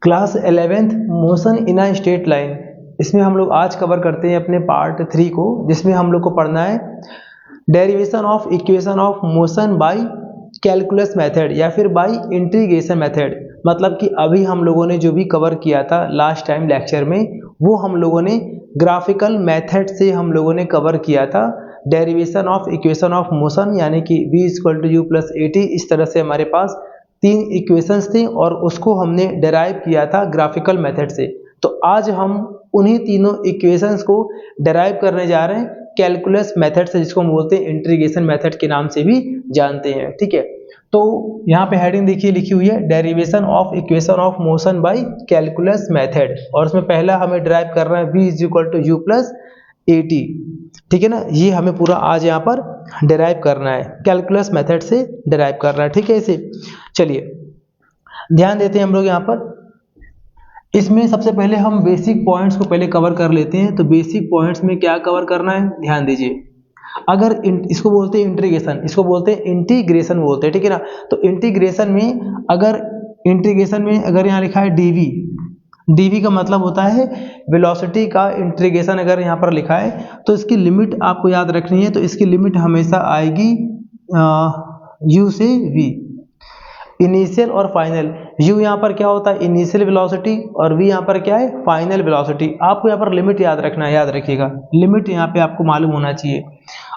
Class 11th motion in a straight line, इसमें हम लोग आज कवर करते हैं अपने पार्ट 3 को, जिसमें हम लोग को पढ़ना है derivation of equation of motion by calculus method या फिर बाय इंटीग्रेशन मेथड। मतलब कि अभी हम लोगों ने जो भी कवर किया था लास्ट टाइम लेक्चर में, वो हम लोगों ने ग्राफिकल मेथड से हम लोगों ने कवर किया था। Derivation of equation of motion यानी कि v = u + at, इस तरह से हमारे पास 3 इक्वेशंस थी और उसको हमने डेराइव किया था ग्राफिकल मेथड से। तो आज हम उन्हीं तीनों इक्वेशंस को डेराइव करने जा रहे हैं कैलकुलस मेथड से, जिसको हम बोलते हैं इंटीग्रेशन मेथड के नाम से भी जानते हैं। ठीक है, तो यहाँ पे हेडिंग देखिए लिखी हुई है derivation of equation of motion by calculus method, और उसमें पहला हमें डेराइव करना है v = u + at। ठीक है ना, ये हमें पूरा आज यहाँ पर डेराइव करना है, कैलकुलस मेथड से डेराइव करना है। ठीक है, इसे चलिए ध्यान देते हैं हम लोग यहाँ पर। इसमें सबसे पहले हम बेसिक पॉइंट्स को पहले कवर कर लेते हैं। तो बेसिक पॉइंट्स में क्या कवर करना है, ध्यान दीजिए। अगर इसको बोलते हैं इंटीग्रेशन, इसको बोलते हैं इंटीग्रेशन बोलते हैं, ठीक है ना। तो इंटीग्रेशन में अगर यहाँ लिखा है डीवी का मतलब होता है वेलोसिटी का इंटीग्रेशन। अगर यहाँ पर लिखा है तो इसकी लिमिट आपको याद रखनी है। तो इसकी लिमिट हमेशा आएगी u से v, इनिशियल और फाइनल। u यहाँ पर क्या होता है, इनिशियल वेलोसिटी, और v यहाँ पर क्या है, फाइनल वेलोसिटी। आपको यहाँ पर लिमिट याद रखना है, याद रखिएगा लिमिट यहाँ पे आपको मालूम होना चाहिए।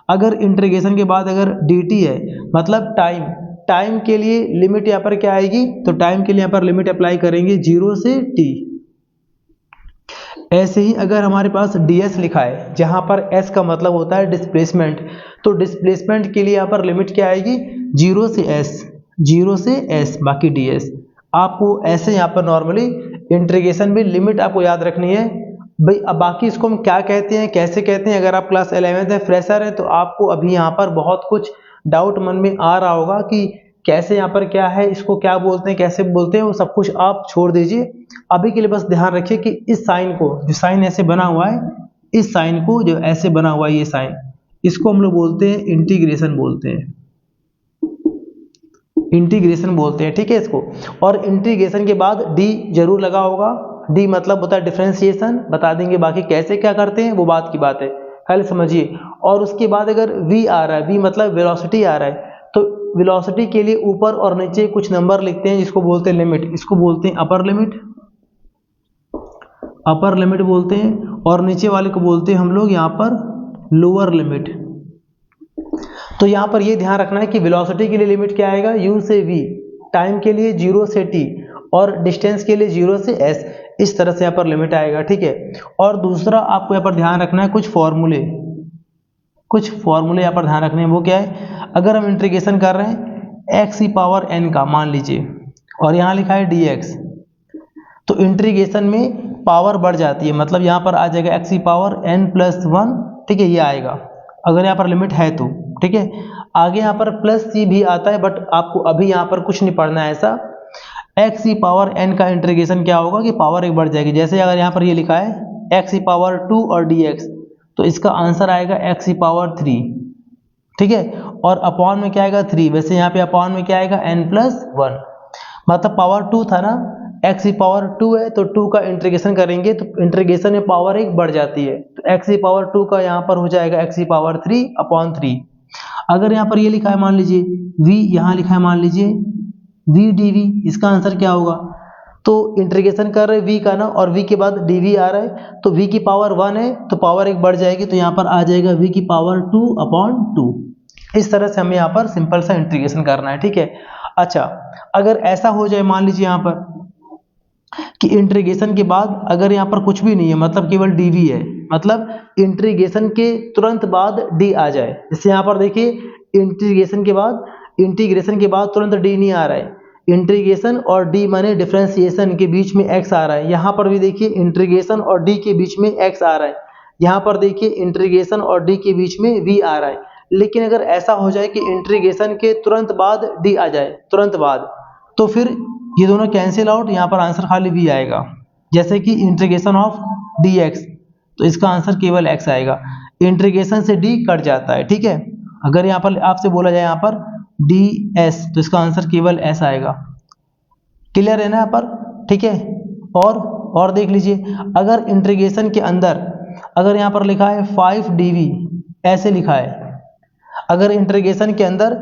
अगर इंटीग्रेशन के बाद अगर dt है मतलब टाइम के लिए लिमिट यहाँ पर क्या आएगी, तो टाइम के लिए यहाँ पर लिमिट अप्लाई करेंगे 0 से t। ऐसे ही अगर हमारे पास ds लिखा है जहां पर s का मतलब होता है डिस्प्लेसमेंट, तो डिस्प्लेसमेंट के लिए यहाँ पर लिमिट क्या आएगी, 0 से s बाकी ds। आपको ऐसे यहाँ पर नॉर्मली इंटीग्रेशन में लिमिट आपको याद रखनी है भाई। अब बाकी इसको हम क्या कहते हैं, कैसे कहते हैं, अगर आप क्लास 11th है, फ्रेशर है, तो आपको अभी यहाँ पर बहुत कुछ डाउट मन में आ रहा होगा कि कैसे यहाँ पर क्या है, इसको क्या बोलते हैं, कैसे बोलते हैं, वो सब कुछ आप छोड़ दीजिए। अभी के लिए बस ध्यान रखिए कि इस साइन को, जो साइन ऐसे बना हुआ है, इस साइन को जो ऐसे बना हुआ है ये साइन, इसको हम लोग बोलते हैं इंटीग्रेशन बोलते हैं, इंटीग्रेशन बोलते हैं। ठीक है इसको। और इंटीग्रेशन के बाद डी जरूर लगा होगा, डी मतलब होता है डिफरेंशिएशन, बता देंगे बाकी कैसे क्या करते हैं वो बात की बात है, पहले समझिए। और उसके बाद अगर v आ रहा है, v मतलब वेलोसिटी आ रहा है, तो वेलोसिटी के लिए ऊपर और नीचे कुछ नंबर लिखते हैं जिसको बोलते हैं लिमिट, इसको बोलते हैं अपर लिमिट बोलते हैं, और नीचे वाले को बोलते हैं हम लोग यहाँ पर लोअर लिमिट। तो यहाँ पर ये ध्यान रखना है कि वेलोसिटी के लिए लिमिट क्या आएगा, u से v, टाइम के लिए 0 से t, और डिस्टेंस के लिए 0 से s, इस तरह से यहाँ पर लिमिट आएगा। ठीक है। और दूसरा आपको यहाँ पर ध्यान रखना है कुछ फॉर्मूले यहाँ पर ध्यान रखने हैं। वो क्या है, अगर हम इंटीग्रेशन कर रहे हैं x⁴n का मान लीजिए, और यहाँ लिखा है dx, तो इंटीग्रेशन में पावर बढ़ जाती है, मतलब यहाँ पर आ जाएगा x⁴n + 1। ठीक है, ये आएगा अगर यहाँ पर लिमिट है तो। ठीक है, आगे यहाँ पर +c भी आता है, बट आपको अभी यहाँ पर कुछ नहीं पढ़ना है ऐसा। x⁴n का इंटीग्रेशन क्या होगा कि पावर 1 बढ़ जाएगी। जैसे अगर यहाँ पर ये लिखा है x⁴2 और dx, तो इसका आंसर आएगा x⁴3। ठीक है, और अपॉन में क्या आएगा 3, वैसे यहाँ पे अपॉन में क्या आएगा n + 1, मतलब पावर 2 था ना, x⁴2 है तो 2 का इंटीग्रेशन करेंगे तो इंटीग्रेशन में पावर 1 बढ़ जाती है, तो x⁴2 का यहाँ पर हो जाएगा x⁴3/3। अगर यहाँ पर ये लिखा है मान लीजिए v, यहाँ लिखा है मान लीजिए v dv, इसका आंसर क्या होगा, तो इंटीग्रेशन कर रहे हैं v का ना, और v के बाद dv आ रहा है, तो v की पावर 1 है तो पावर 1 बढ़ जाएगी, तो यहाँ पर आ जाएगा v⁴2/2। इस तरह से हमें यहाँ पर सिंपल सा इंटीग्रेशन करना है। ठीक है। अच्छा, अगर ऐसा हो जाए मान लीजिए यहाँ पर कि इंटीग्रेशन के बाद अगर यहाँ पर कुछ भी नहीं है, मतलब केवल dv है, मतलब इंटीग्रेशन के तुरंत बाद d आ जाए। जैसे यहाँ पर देखिए इंटीग्रेशन के बाद तुरंत d नहीं आ रहा है, इंटीग्रेशन और d माने डिफरेंशिएशन के बीच में x आ रहा है। यहाँ पर भी देखिए इंटीग्रेशन और d के बीच में x आ रहा है, यहाँ पर देखिए इंटीग्रेशन और d के बीच में v आ रहा है। लेकिन अगर ऐसा हो जाए कि इंटीग्रेशन के तुरंत बाद d आ जाए, तुरंत बाद, तो फिर ये दोनों कैंसिल आउट, यहाँ पर आंसर खाली v आएगा। जैसे कि इंटीग्रेशन ऑफ dx, तो इसका आंसर केवल x आएगा, इंटीग्रेशन से d कट जाता है। ठीक है, अगर यहाँ पर आपसे बोला जाए यहाँ पर ds, तो इसका आंसर केवल s आएगा। क्लियर है ना यहाँ पर, ठीक है। और देख लीजिए, अगर इंटीग्रेशन के अंदर अगर यहाँ पर लिखा है 5 dV ऐसे लिखा है, अगर इंटीग्रेशन के अंदर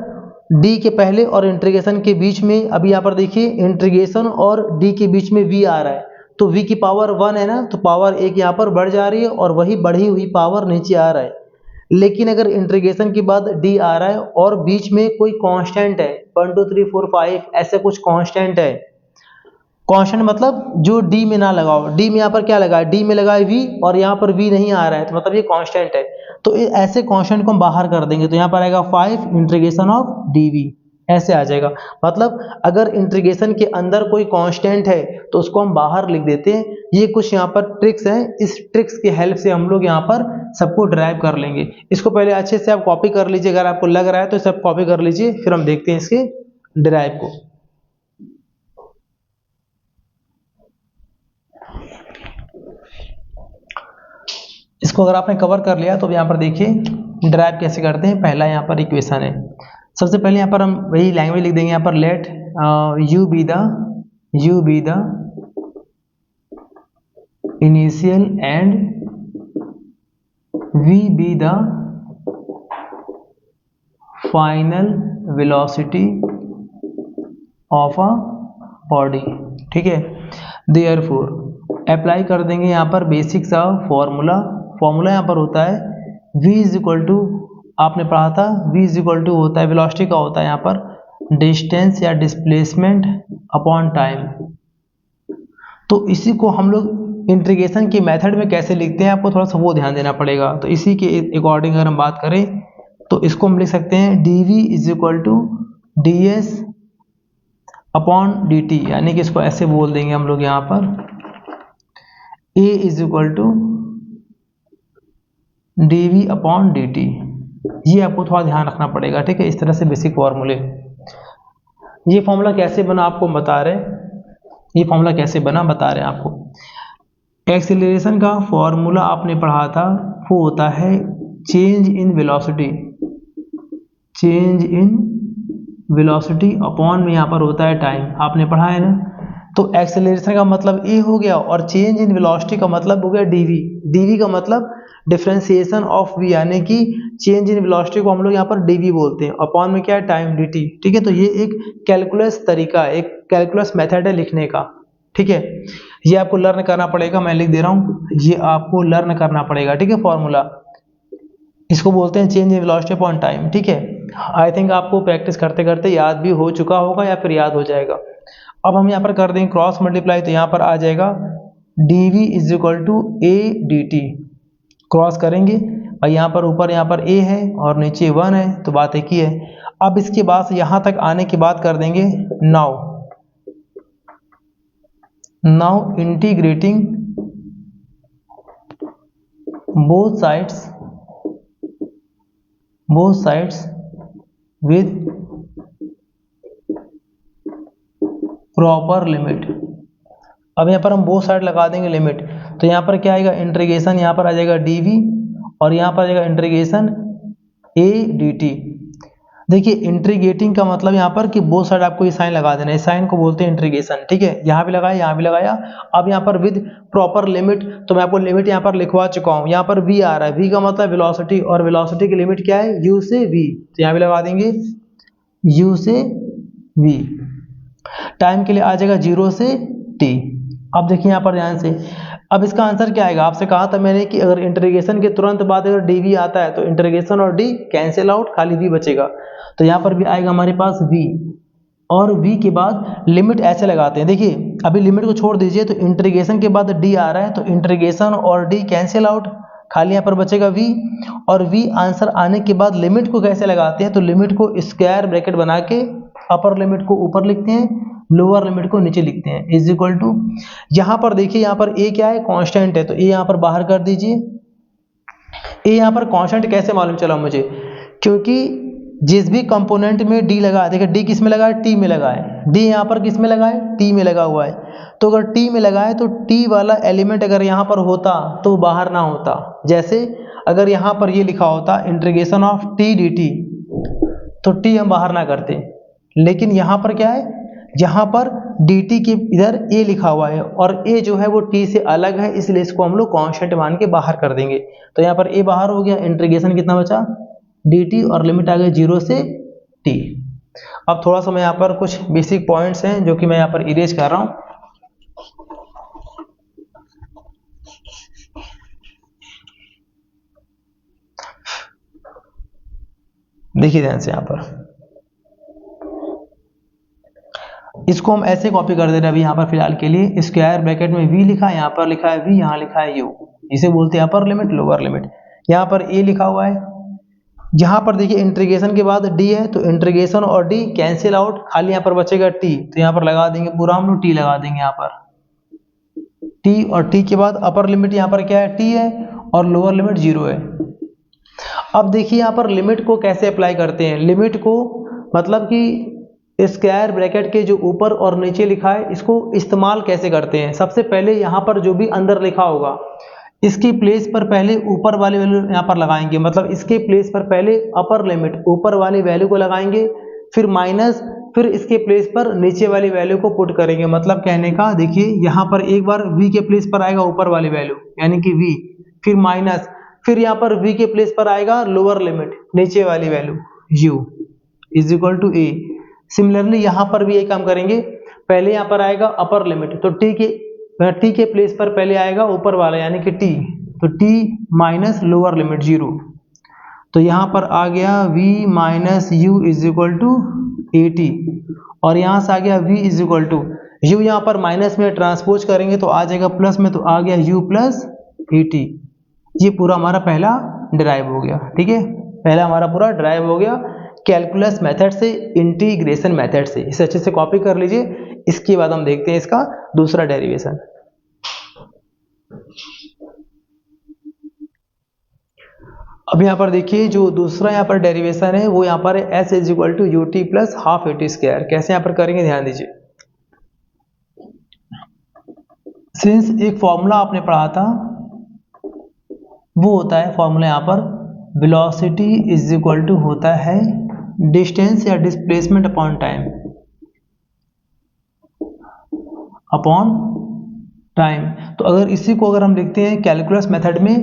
d के पहले और इंटीग्रेशन के बीच में, अभी यहाँ पर देखिए इंटीग्रेशन और d के बीच में v आ रहा है, तो v की पावर 1 है ना, तो पावर 1 यहाँ पर बढ़ जा रही है और वही बढ़ी हुई पावर नीचे आ रहा है। लेकिन अगर इंटीग्रेशन के बाद d आ रहा है और बीच में कोई कांस्टेंट है 1 2 3 4 5 ऐसे कुछ कांस्टेंट है, कांस्टेंट मतलब जो d में ना लगाओ, d में यहाँ पर क्या लगा है, d में लगा है v और यहाँ पर v नहीं आ रहा है, तो मतलब ये कांस्टेंट है। तो ऐसे कांस्टेंट को हम बाहर कर देंगे, तो यहाँ पर आएगा 5 इंटीग्रेशन ऑफ dv ऐसे आ जाएगा। मतलब अगर इंटीग्रेशन के अंदर कोई कांस्टेंट है तो उसको हम बाहर लिख देते हैं। ये कुछ यहाँ पर ट्रिक्स हैं, इस ट्रिक्स की हेल्प से हम लोग यहाँ पर सबको ड्राइव कर लेंगे। इसको पहले अच्छे से आप कॉपी कर लीजिए, अगर आपको लग रहा है तो सब कॉपी कर लीजिए, फिर हम देखते हैं इसके ड्राइव को। इसको अगर आपने कवर कर लिया तो यहाँ पर देखिए ड्राइव कैसे करते हैं। पहला यहाँ पर इक्वेशन है, सबसे पहले यहाँ पर हम वही लैंग्वेज लिख देंगे, यहाँ पर let u be the initial and v be the final velocity of a body, ठीक है। देयरफॉर अप्लाई कर देंगे यहाँ पर बेसिक सा फॉर्मूला यहाँ पर होता है v इज इक्वल टू, आपने पढ़ा था v इज इक्वल टू होता है वेलोसिटी का होता है यहाँ पर डिस्टेंस या डिस्प्लेसमेंट अपॉन टाइम। तो इसी को हम लोग इंटीग्रेशन की मेथड में कैसे लिखते हैं आपको थोड़ा सा वो ध्यान देना पड़ेगा। तो इसी के अकॉर्डिंग अगर हम बात करें तो इसको हम लिख सकते हैं dv is equal to ds upon dt, यानी कि इसको ऐसे बोल देंगे हम लोग यहाँ पर a is equal to dv upon dt। ये आपको थोड़ा ध्यान रखना पड़ेगा, ठीक है। इस तरह से बेसिक फॉर्मूले, ये फॉर्मूला कैसे बना आपको बता रहे हैं, ये फॉर्मूला कैसे बना बता रहे हैं आपको। एक्सीलरेशन का फॉर्मूला आपने पढ़ा था, वो होता है चेंज इन वेलोसिटी अपॉन में यहाँ पर होता है टाइम, आपने पढ़ा है ना। तो एक्सेलरेशन का मतलब ए हो गया और चेंज इन वेलोसिटी का मतलब हो गया dv का मतलब डिफरेंशिएशन ऑफ v, यानी कि चेंज इन वेलोसिटी को हम लोग यहाँ पर dv बोलते हैं, अपॉन में क्या है टाइम dt, ठीक है। तो ये एक कैलकुलस तरीका, एक कैलकुलस मेथड है लिखने का, ठीक है। ये आपको लर्न करना पड़ेगा, मैं लिख दे रहा हूँ, ये आपको लर्न करना पड़ेगा, ठीक है। फॉर्मूला इसको बोलते हैं change in velocity upon time, ठीक है। आई थिंक आपको प्रैक्टिस करते करते याद भी हो चुका होगा या फिर याद हो जाएगा। अब हम यहाँ पर कर देंगे क्रॉस मल्टीप्लाई, तो यहाँ पर आ जाएगा dv is equal to a dt, cross करेंगे और यहाँ पर ऊपर यहाँ पर a है और नीचे 1 है, तो बात एक ही है। अब इसके बाद से यहाँ तक आने की बात कर देंगे now integrating both sides with proper limit. अब यहाँ पर हम बोथ साइड लगा देंगे लिमिट, तो यहाँ पर क्या आएगा इंटीग्रेशन, यहाँ पर आ जाएगा dv और यहाँ पर आ जाएगा इंटीग्रेशन a dt। देखिए इंटीग्रेटिंग का मतलब यहाँ पर कि बोथ साइड आपको ये साइन लगा देना है, इस साइन को बोलते हैं इंटीग्रेशन, ठीक है। यहाँ भी लगाया, यहाँ भी लगाया। अब यहाँ पर विद प्रॉपर लिमिट, तो मैं आपको लिमिट यहाँ पर लिखवा चुका हूँ। यहाँ पर v आ रहा है, v का मतलब वेलोसिटी, और वेलोसिटी की लिमिट क्या है u से v, तो यहाँ भी लगा देंगे u से v। टाइम के लिए आ जाएगा 0 से t। अब देखिए यहाँ पर ध्यान से, अब इसका आंसर क्या आएगा, आपसे कहा था मैंने कि अगर इंटीग्रेशन के तुरंत बाद अगर dv आता है तो इंटीग्रेशन और d कैंसिल आउट, खाली v बचेगा। तो यहाँ पर भी आएगा हमारे पास v, और v के बाद लिमिट ऐसे लगाते हैं। देखिए अभी लिमिट को छोड़ दीजिए, तो इंटीग्रेशन के बाद d आ रहा है, तो इंटीग्रेशन और d कैंसिल आउट, खाली यहाँ पर बचेगा v। और v आंसर आने के बाद लिमिट को कैसे लगाते हैं, तो लिमिट को स्क्वायर ब्रैकेट बना के अपर लिमिट को ऊपर लिखते हैं, लोअर लिमिट को नीचे लिखते हैं, इज इक्वल टू, यहाँ पर देखिए यहाँ पर a क्या है कांस्टेंट है, तो a यहाँ पर बाहर कर दीजिए। a यहाँ पर कांस्टेंट कैसे मालूम चला मुझे, क्योंकि जिस भी कंपोनेंट में d लगा है, देखिए d किस में लगा है, t में लगा है, d यहाँ पर किस में लगा है, t में लगा हुआ है। तो अगर t में लगा है तो t वाला एलिमेंट अगर यहाँ पर होता तो बाहर ना होता। जैसे अगर यहाँ पर ये लिखा होता इंटीग्रेशन ऑफ t dt, तो t हम बाहर ना करते, लेकिन यहाँ पर क्या है, यहाँ पर dt के इधर a लिखा हुआ है और a जो है वो t से अलग है, इसलिए इसको हम लोग कांस्टेंट मान के बाहर कर देंगे। तो यहाँ पर a बाहर हो गया, इंटीग्रेशन कितना बचा dt और लिमिट आ गई 0 से t। अब थोड़ा सा मैं यहाँ पर कुछ बेसिक पॉइंट्स हैं जो कि मैं यहाँ पर इरेज कर रहा हूँ। देखिए ध्यान से, यहाँ पर इसको हम ऐसे कॉपी कर दे रहे हैं अभी यहाँ पर फिलहाल के लिए। स्क्वायर ब्रैकेट में v लिखा है, यहाँ पर लिखा है v, यहाँ लिखा है u, इसे बोलते हैं अपर लिमिट लोअर लिमिट। यहाँ पर a लिखा हुआ है, यहाँ पर देखिए इंटीग्रेशन के बाद d है, तो इंटीग्रेशन और d कैंसिल आउट, खाली यहाँ पर बचेगा t, तो यहाँ पर लगा देंगे पूरा हम लोग t लगा देंगे यहाँ पर t, और t के बाद अपर लिमिट यहाँ पर क्या है t है और लोअर लिमिट 0 है। अब देखिए यहाँ पर लिमिट को कैसे अप्लाई करते हैं। लिमिट को मतलब कि स्क्वायर ब्रैकेट के जो ऊपर और नीचे लिखा है इसको इस्तेमाल कैसे करते हैं। सबसे पहले यहाँ पर जो भी अंदर लिखा होगा इसकी प्लेस पर पहले ऊपर वाले वैल्यू यहाँ पर लगाएंगे, मतलब इसके प्लेस पर पहले अपर लिमिट ऊपर वाली वैल्यू को लगाएंगे, फिर माइनस, फिर इसके प्लेस पर नीचे वाली वैल्यू को पुट करेंगे। मतलब कहने का देखिए यहाँ पर एक बार v के प्लेस पर आएगा ऊपर वाली वैल्यू यानी कि v, फिर माइनस, फिर यहाँ पर v के प्लेस पर आएगा लोअर लिमिट नीचे वाली value u is equal to a। Similarly यहाँ पर भी यही काम करेंगे, पहले यहाँ पर आएगा अपर लिमिट, तो t के प्लेस पर पहले आएगा ऊपर वाला यानी कि t, तो t माइनस लोअर लिमिट 0, तो यहाँ पर आ गया v minus u is equal to 80, और यहाँ से आ गया v is equal to u, यहाँ पर माइनस में ट्रांसपोज करेंगे तो आ जाएगा प्लस में, तो आ गया u प्लस 80। ये पूरा हमारा पहला डिराइव हो गया। ठीक है, पहला हमारा पूरा डिराइव हो गया कैलकुलस मेथड से इंटीग्रेशन मेथड से। इसे अच्छे से कॉपी कर लीजिए। इसके बाद हम देखते हैं इसका दूसरा डेरिवेशन। अब यहाँ पर देखिए जो दूसरा यहाँ पर डेरिवेशन है वो यहाँ पर है s is equal to u t plus half a t square. कैसे यहाँ पर करेंगे ध्यान दीजिए। सिंस एक फॉर्मूला आपने पढ़ा था वो होता है फॉर्मूला यहाँ पर वेलोसिटी इज इक्वल टू होता है डिस्टेंस या डिस्प्लेसमेंट अपॉन टाइम, तो अगर इसी को अगर हम लिखते हैं कैलकुलस मेथड में,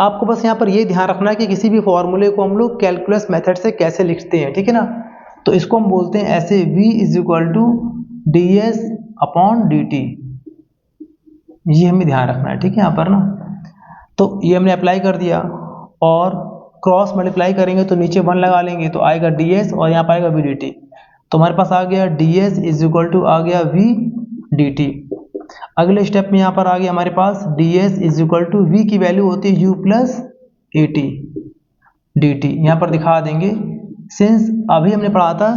आपको बस यहाँ पर ये ध्यान रखना है कि किसी भी फॉर्मूले को हम लोग कैलकुलस मेथड से कैसे लिखते हैं। ठीक है ना, तो इसको हम बोलते हैं ऐसे v is equal to d s upon d t, ये हमें ध्यान रखना है। ठीक है, यहाँ पर ना तो ये हमने अप्लाई कर दिया और क्रॉस मल्टीप्लाई करेंगे तो नीचे 1 लगा लेंगे तो आएगा ds और यहाँ पर आएगा v dt, तो हमारे पास आ गया ds इज इक्वल टू आ गया v dt। अगले स्टेप में यहाँ पर आ गया हमारे पास ds is equal to v की वैल्यू होती है u plus a t dt। यहाँ पर दिखा देंगे सिंस अभी हमने पढ़ा था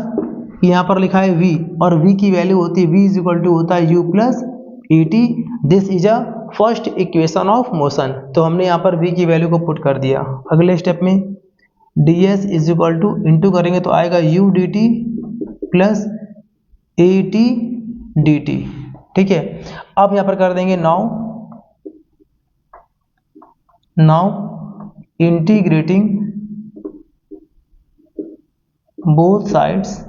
कि यहाँ पर लिखा है v और v की वैल्यू होती है v इज इक्वल टू होता है u plus a T, this is a first equation of motion, तो हमने यहाँ पर v की वैल्यू को पुट कर दिया। अगले स्टेप में ds is equal two into करेंगे तो आएगा u dt plus a T D T. ठीक है, अब यहाँ पर कर देंगे now integrating both sides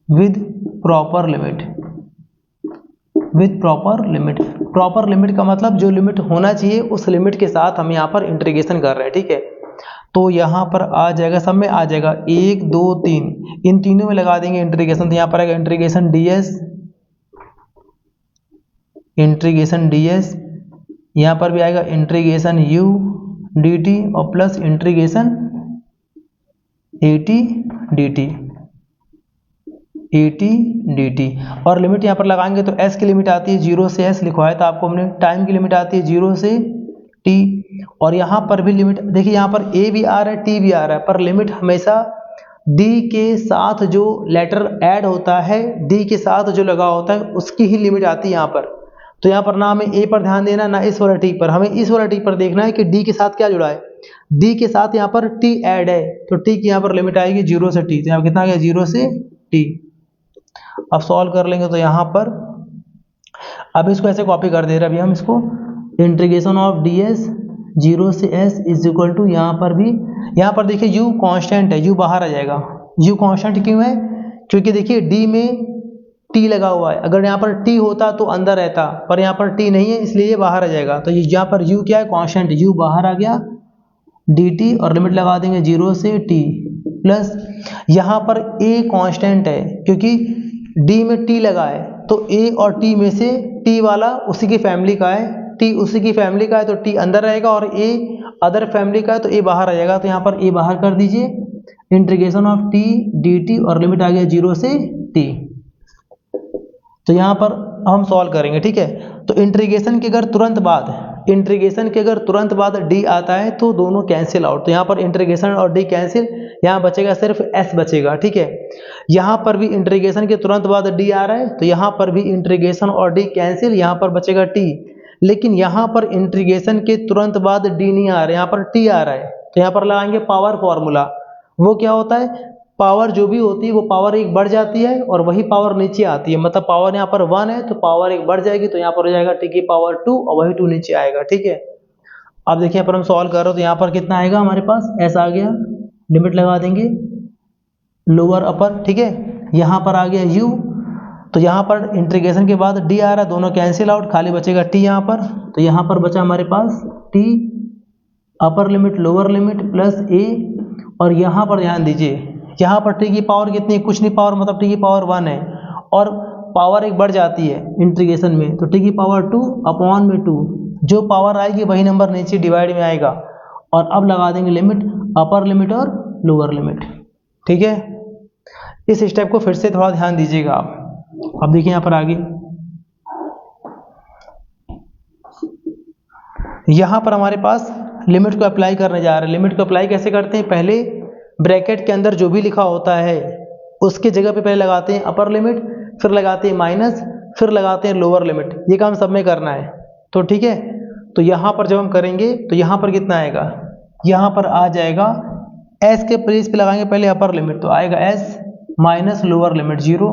with proper limit. Proper limit का मतलब जो लिमिट होना चाहिए उस लिमिट के साथ हम यहाँ पर इंटीग्रेशन कर रहे हैं। ठीक है, तो यहाँ पर आ जाएगा, सब में आ जाएगा 1 2 3, इन तीनों में लगा देंगे इंटीग्रेशन, तो यहाँ पर आएगा इंटीग्रेशन ds, यहाँ पर भी आएगा इंटीग्रेशन u dt और प्लस इंटीग्रेशन at dt, और लिमिट यहाँ पर लगाएंगे तो s की लिमिट आती है 0 से s लिखवाया था आपको हमने, टाइम की लिमिट आती है 0 से t, और यहाँ पर भी लिमिट देखिए, यहाँ पर a भी आ रहा है t भी आ रहा है, पर लिमिट हमेशा d के साथ जो लेटर ऐड होता है, d के साथ जो लगा होता है उसकी ही लिमिट आती है यहाँ पर। तो यहाँ पर ना हमें a पर ध्यान देना ना इस वाला t पर, हमें इस वाला t पर देखना है कि d के साथ क्या जुड़ा है, d के साथ यहाँ पर t ऐड है, तो t की यहाँ पर लिमिट आएगी 0 से t, तो यहाँ कितना आ गया 0 से t। अब सॉल्व कर लेंगे तो यहाँ पर अब इसको ऐसे कॉपी कर दे रहे हैं अभी हम इसको, इंटीग्रेशन ऑफ ds 0 से s इज इक्वल टू, यहाँ पर भी, यहाँ पर देखिए u कांस्टेंट है, u बाहर आ जाएगा। u कांस्टेंट क्यों है, क्योंकि देखिए डी में टी लगा हुआ है, अगर यहाँ पर टी होता तो अंदर रहता, पर यहाँ पर टी नहीं है इसलिए ये बाहर आ जाएगा। तो यहाँ पर u क्या है, कांस्टेंट, u बाहर आ गया dt और लिमिट लगा देंगे 0 से t प्लस यहाँ पर a कांस्टेंट है क्योंकि d में t लगा है, तो a और t में से t वाला उसी की फैमिली का है, t उसी की फैमिली का है तो t अंदर रहेगा और a अदर फैमिली का है तो a बाहर आ जाएगा। तो यहाँ पर a बाहर कर दीजिए, इंटीग्रेशन ऑफ t dt और लिमिट आ गया 0 से t। तो यहाँ पर हम सॉल्व करेंगे, ठीक है। तो इंटीग्रेशन के अगर तुरंत बाद d आता है तो दोनों कैंसिल आउट, तो यहाँ पर इंटीग्रेशन और d कैंसिल, यहाँ बचेगा सिर्फ s बचेगा, ठीक है। यहाँ पर भी इंटीग्रेशन के तुरंत बाद d आ रहा है तो यहाँ पर भी इंटीग्रेशन और d कैंसिल, यहाँ पर बचेगा t। लेकिन यहाँ पर इंटीग्रेशन के तुरंत बाद d नहीं आ रहा है, यहाँ पर t आ रहा है, तो यहाँ पर लगाएंगे पावर फॉर्मूला। वो क्या होता है, पावर जो भी होती है वो पावर एक बढ़ जाती है और वही पावर नीचे आती है, मतलब पावर यहाँ पर 1 है तो पावर एक बढ़ जाएगी, तो यहाँ पर हो जाएगा t की पावर 2 और वही 2 नीचे आएगा, ठीक है। अब देखिए यहाँ पर हम सॉल्व कर रहे हो तो यहाँ पर कितना आएगा हमारे पास, s आ गया, लिमिट लगा देंगे लोअर अपर, ठीक है। यहाँ पर आ गया u, तो यहाँ पर इंटीग्रेशन के बाद d आ रहा है, दोनों कैंसिल आउट, खाली बचेगा t यहाँ पर। तो यहाँ पर बचा हमारे पास t upper limit lower limit plus a, और यहाँ पर ध्यान दीजिए यहाँ पर t की पावर कितनी है, कुछ नहीं, पावर मतलब t की पावर 1 है और पावर एक बढ़ जाती है इंटीग्रेशन में, तो t की पावर 2 अपॉन में 2, जो पावर आएगी वही नंबर नीचे डिवाइड में आएगा। और अब लगा देंगे लिमिट अपर लिमिट और लोअर लिमिट, ठीक है। इस स्टेप को फिर से थोड़ा ध्यान दीजिएगा आप। अब देखिए यहाँ पर आगे, यहाँ पर हमारे पास लिमिट को अप्लाई करने जा रहे हैं। लिमिट को अप्लाई कैसे करते हैं, पहले ब्रैकेट के अंदर जो भी लिखा होता है उसके जगह पे पहले लगाते हैं अपर लिमिट, फिर लगाते हैं माइनस, फिर लगाते हैं लोअर लिमिट, ये काम सब में करना है, तो ठीक है। तो यहाँ पर जब हम करेंगे तो यहाँ पर कितना आएगा, यहाँ पर आ जाएगा s के प्लेस पे लगाएंगे पहले अपर लिमिट, तो आएगा s minus lower limit 0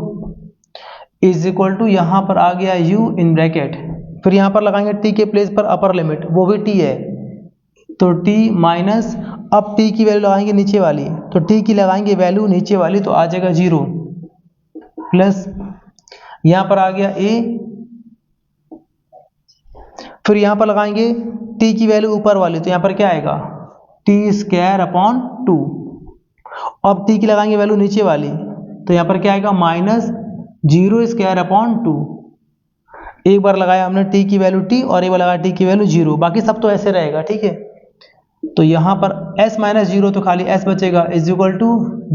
is equal to, यहाँ पर आ गया u इन ब्रैकेट, फिर यहाँ पर लगाएंगे t के प्लेस पर अपर लिमिट, वो भी t है तो t माइनस, अब t की वैल्यू लगाएंगे नीचे वाली, तो t की लगाएंगे वैल्यू नीचे वाली तो आ जाएगा 0 प्लस, यहाँ पर आ गया a, फिर यहाँ पर लगाएंगे t की वैल्यू ऊपर वाली, तो यहाँ पर क्या आएगा t स्क्वायर अपॉन 2, अब t की लगाएंगे वैल्यू नीचे वाली, तो यहाँ पर क्या आएगा माइनस 0 स्क्वायर अपॉन 2। एक बार लगाया हमने t की वैल्यू t और एक बार लगाया t की वैल्यू 0, बाकी सब तो ऐसे रहेगा, ठीक है। तो यहाँ पर s माइनस 0 तो खाली s बचेगा इज इक्वल टू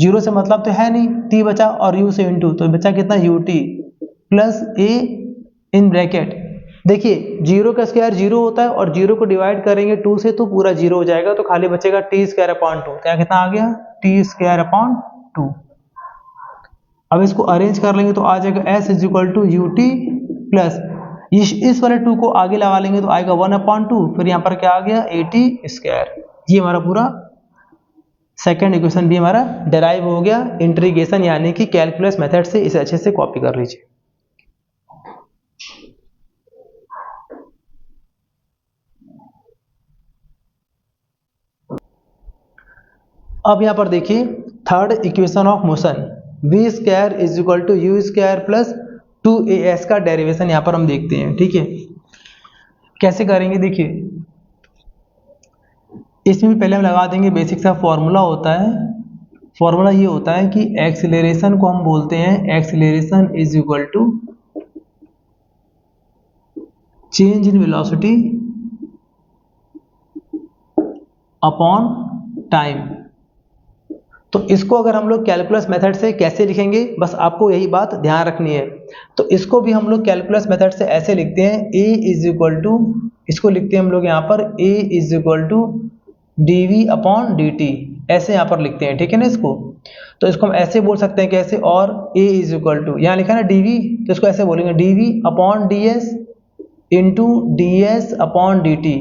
0 से मतलब तो है नहीं, t बचा और u से इंटू, तो बचा कितना ut plus a in bracket. देखिए 0 का स्क्वायर 0 होता है और 0 को डिवाइड करेंगे 2 से तो पूरा 0 हो जाएगा, तो खाली बचेगा t स्क्वायर अपॉन 2, क्या कितना आ गया t स्क्वायर अपॉन 2। अब इसको अरेंज कर लेंगे तो आ जाएगा s इज इक्वल टू ut प्लस इस वाले 2 को आगे लगा लेंगे तो आएगा 1/2, फिर यहाँ पर क्या आ गया 80 स्क्वायर। ये हमारा पूरा सेकंड इक्वेशन भी हमारा डेराइव हो गया इंटीग्रेशन यानी कि कैलकुलस मेथड से। इसे अच्छे से कॉपी कर लीजिए। अब यहाँ पर देखिए third equation of motion v square is equal to u square plus 2as का डेरिवेशन यहाँ पर हम देखते हैं, ठीक है। कैसे करेंगे देखिए, इसमें पहले हम लगा देंगे बेसिक सा फॉर्मूला होता है। फॉर्मूला ये होता है कि एक्सीलरेशन को हम बोलते हैं acceleration is equal to change in velocity upon time. तो इसको अगर हम लोग कैलकुलस मेथड से कैसे लिखेंगे, बस आपको यही बात ध्यान रखनी है। तो इसको भी हम लोग कैलकुलस मेथड से ऐसे लिखते हैं a इज इक्वल टू, इसको लिखते हैं हम लोग यहाँ पर a is equal to dv upon dt, ऐसे यहाँ पर लिखते हैं, ठीक है ना। इसको तो इसको हम ऐसे बोल सकते हैं कैसे, और a इज इक्वल टू, यहाँ लिखा है ना dv, तो इसको ऐसे बोलेंगे dv upon ds into ds upon dt।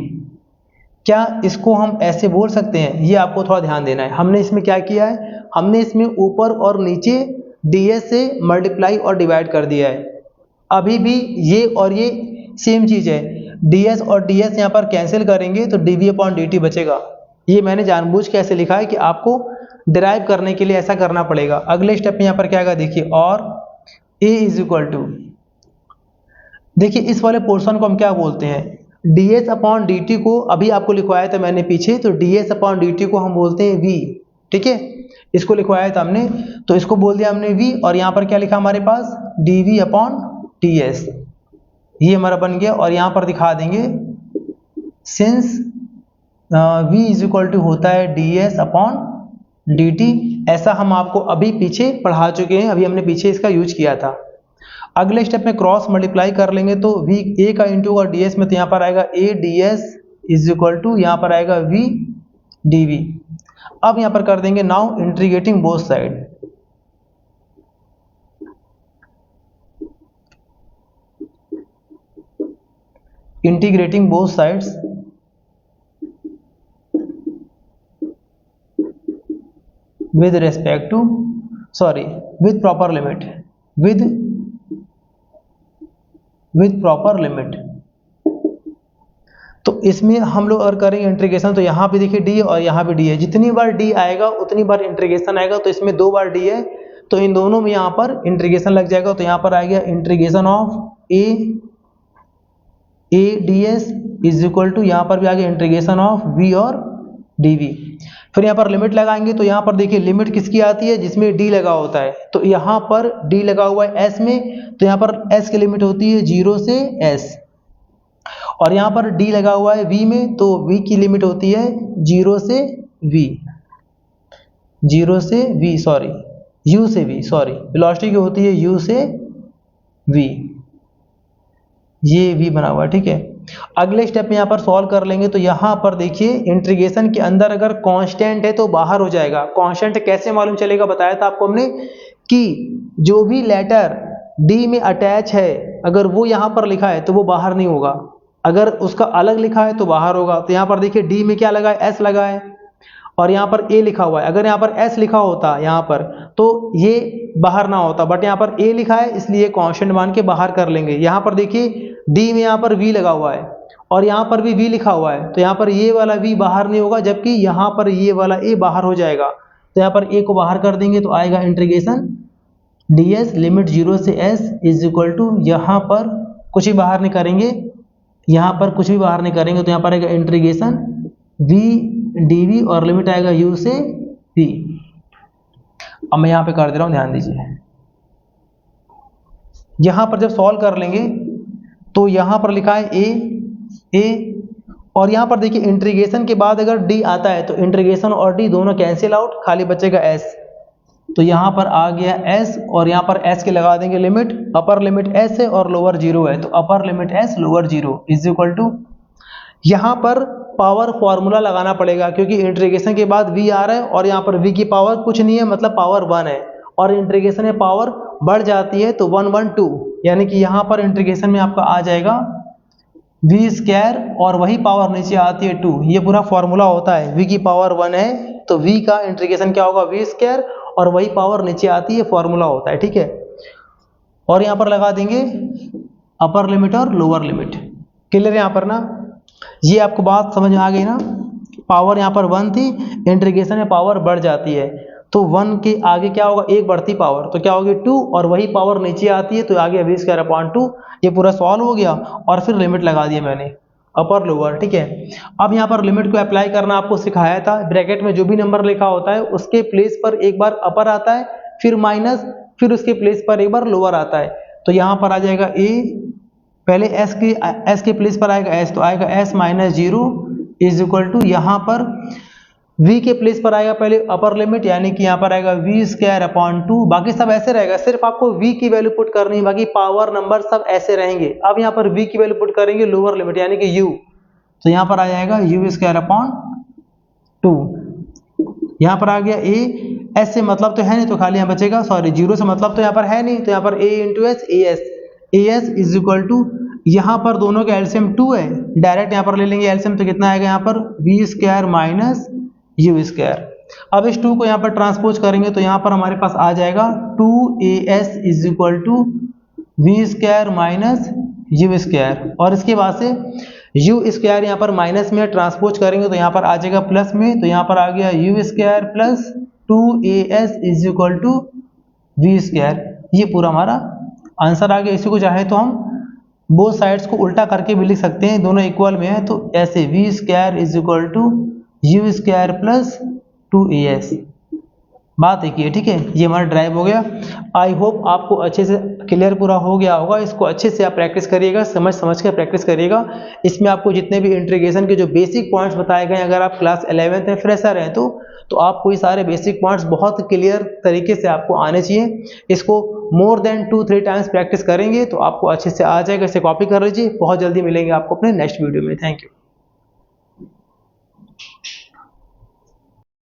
क्या इसको हम ऐसे बोल सकते हैं, ये आपको थोड़ा ध्यान देना है। हमने इसमें क्या किया है, हमने इसमें ऊपर और नीचे ds से मल्टीप्लाई और डिवाइड कर दिया है। अभी भी ये और ये सेम चीज है, ds और ds यहाँ पर कैंसिल करेंगे तो dv अपॉन dt बचेगा। ये मैंने जानबूझ के ऐसे लिखा है कि आपको डिराइव करने के लिए ऐसा करना पड़ेगा। अगले स्टेप में यहाँ पर क्या आएगा देखिए, और A इज इक्वल टू, देखिए इस वाले पोर्शन को हम क्या बोलते हैं, ds अपॉन dt को अभी आपको लिखवाया था मैंने पीछे, तो ds अपॉन dt को हम बोलते हैं v, ठीक है, इसको लिखवाया था हमने, तो इसको बोल दिया हमने v, और यहाँ पर क्या लिखा हमारे पास dv अपॉन ds, ये हमारा बन गया। और यहाँ पर दिखा देंगे since v is equal to होता है ds अपॉन dt, ऐसा हम आपको अभी पीछे पढ़ा चुके हैं, अभी हमने पीछे इसका यूज किया था। अगले स्टेप में क्रॉस मल्टीप्लाई कर लेंगे तो v a का इंटू और ds में, तो यहाँ पर आएगा a ds is equal to, यहाँ पर आएगा v dv। अब यहाँ पर कर देंगे now integrating both side, integrating both sides with respect to, sorry, with proper limit, with proper limit। तो इसमें हम लोग अगर करेंगे इंटीग्रेशन, तो यहाँ पे देखिए d और यहाँ पे d है, जितनी बार d आएगा उतनी बार इंटीग्रेशन आएगा, तो इसमें 2 बार d है, तो इन दोनों में यहाँ पर इंटीग्रेशन लग जाएगा, तो यहाँ पर आ गया integration of a ds is equal to, यहाँ पर भी आ गया इंटीग्रेशन ऑफ v और dv। फिर यहाँ पर लिमिट लगाएंगे, तो यहाँ पर देखिए लिमिट किसकी आती है, जिसमें d लगा होता है, तो यहाँ पर d लगा हुआ है s में, तो यहाँ पर s की लिमिट होती है 0 से s, और यहाँ पर d लगा हुआ है v में, तो v की लिमिट होती है 0 से v, 0 से v, सॉरी u से v, सॉरी वेलोसिटी की होती है u से v, ये v बना हुआ है, ठीक है। अगले स्टेप में यहाँ पर सॉल्व कर लेंगे, तो यहाँ पर देखिए इंटीग्रेशन के अंदर अगर कांस्टेंट है तो बाहर हो जाएगा। कांस्टेंट कैसे मालूम चलेगा, बताया था आपको हमने कि जो भी लेटर d में अटैच है अगर वो यहाँ पर लिखा है तो वो बाहर नहीं होगा, अगर उसका अलग लिखा है तो बाहर होगा। तो यहाँ पर देखिए d में क्या लगा है, s लगा है, और यहाँ पर a लिखा हुआ है, अगर यहाँ पर s लिखा होता यहाँ पर तो ये बाहर ना होता, बट यहाँ पर a लिखा है इसलिए कांस्टेंट मान के बाहर कर लेंगे। यहाँ पर देखिए d में यहाँ पर v लगा हुआ है और यहाँ पर भी v लिखा हुआ है, तो यहाँ पर ये वाला v बाहर नहीं होगा, जबकि यहाँ पर ये वाला a बाहर हो जाएगा। तो यहाँ पर a को बाहर कर देंगे तो आएगा इंटीग्रेशन ds लिमिट 0 से s इज इक्वल टू, यहाँ पर कुछ भी बाहर नहीं करेंगे, यहाँ पर कुछ भी बाहर नहीं करेंगे, तो यहाँ पर आएगा इंटीग्रेशन v dv और लिमिट आएगा u से v। अब मैं यहाँ पे कर दे रहा हूँ, ध्यान दीजिए। यहाँ पर जब सॉल्व कर लेंगे तो यहाँ पर लिखा है a, और यहाँ पर देखिए इंटीग्रेशन के बाद अगर d आता है तो इंटीग्रेशन और d दोनों कैंसिल आउट, खाली बचेगा s। तो यहाँ पर आ गया s, और यहाँ पर s के लगा देंगे लिमिट, अपर लिमिट s है और लोअर 0 है, तो upper limit s lower 0 is equal to, यहाँ पर पावर फॉर्मूला लगाना पड़ेगा क्योंकि इंटीग्रेशन के बाद v आ रहा है और यहाँ पर v की पावर कुछ नहीं है, मतलब पावर 1 है, और इंटीग्रेशन में पावर बढ़ जाती है तो 1 1 2, यानी कि यहाँ पर इंटीग्रेशन में आपका आ जाएगा v स्क्वायर और वही पावर नीचे आती है 2, ये पूरा फॉर्मूला होता है। v की पावर 1 है तो v का इंटीग्रेशन क्या होगा, v स्क्वायर और वही पावर नीचे आती है, फॉर्मूला होता है, ठीक है। और यहाँ पर लगा देंगे अपर लिमिट और लोअर लिमिट। क्लियर है यहाँ पर ना, ये आपको बात समझ में आ गई ना। पावर यहाँ पर 1 थी, इंटीग्रेशन में पावर बढ़ जाती है तो 1 के आगे क्या होगा, एक बढ़ती पावर, तो क्या होगी 2, और वही पावर नीचे आती है तो आगे v स्क्वायर अपॉन 2। ये पूरा सॉल्व हो गया और फिर लिमिट लगा दिया मैंने अपर लोअर, ठीक है। अब यहाँ पर लिमिट को अप्लाई करना आपको सिखाया था, ब्रैकेट में जो भी नंबर लिखा होता है उसके प्लेस पर एक बार अपर आता है, फिर माइनस, फिर उसके प्लेस पर एक बार लोअर आता है। तो यहाँ पर आ जाएगा a, पहले s के प्लेस पर आएगा s, तो आएगा s minus 0 is equal to, यहाँ पर v के प्लेस पर आएगा पहले अपर लिमिट, यानी कि यहाँ पर आएगा v स्क्वायर अपॉन 2, बाकी सब ऐसे रहेगा, सिर्फ आपको v की वैल्यू पुट करनी है, बाकी पावर नंबर सब ऐसे रहेंगे। अब यहाँ पर v की वैल्यू पुट करेंगे लोअर लिमिट यानी कि u, तो यहाँ पर आ जाएगा u स्क्वायर अपॉन 2। यहाँ पर आ गया a, s से मतलब तो है नहीं तो खाली यहाँ बचेगा, सॉरी 0 से मतलब तो यहाँ पर है नहीं, तो यहाँ पर a into s, as is equal to, यहाँ पर दोनों का एलसीएम 2 है, डायरेक्ट यहाँ पर ले लेंगे एलसीएम, तो कितना आएगा यहाँ पर v square minus u square. अब इस 2 को यहाँ पर ट्रांसपोज करेंगे तो यहाँ पर हमारे पास आ जाएगा 2as is equal to v square minus u square, और इसके बाद से u स्क्वायर यहाँ पर माइनस में ट्रांसपोज करेंगे तो यहाँ पर आ जाएगा प्लस में, तो यहाँ पर आ गया u square plus 2as is equal to v square. ये पूरा हमारा आंसर आ गया। इसी को चाहे तो हम बोथ साइड्स को उल्टा करके भी लिख सकते हैं, दोनों इक्वल में है, तो ऐसे v square is equal to u square plus 2as। बात एक ही है, ठीक है। ये हमारा ड्राइव हो गया। आई होप आपको अच्छे से क्लियर पूरा हो गया होगा। इसको अच्छे से आप प्रैक्टिस करिएगा, समझ समझ कर प्रैक्टिस करिएगा। इसमें आपको जितने भी इंटीग्रेशन के जो बेसिक पॉइंट्स बताए गए, अगर आप क्लास 11th में फ्रेशर हैं तो आपको ये सारे बेसिक पॉइंट्स बहुत क्लियर तरीके से आपको आने चाहिए। इसको मोर देन 2-3 टाइम्स प्रैक्टिस करेंगे तो आपको अच्छे से आ जाएगा। इसे कॉपी कर लीजिए। बहुत जल्दी मिलेंगे आपको अपने नेक्स्ट वीडियो में। Thank you.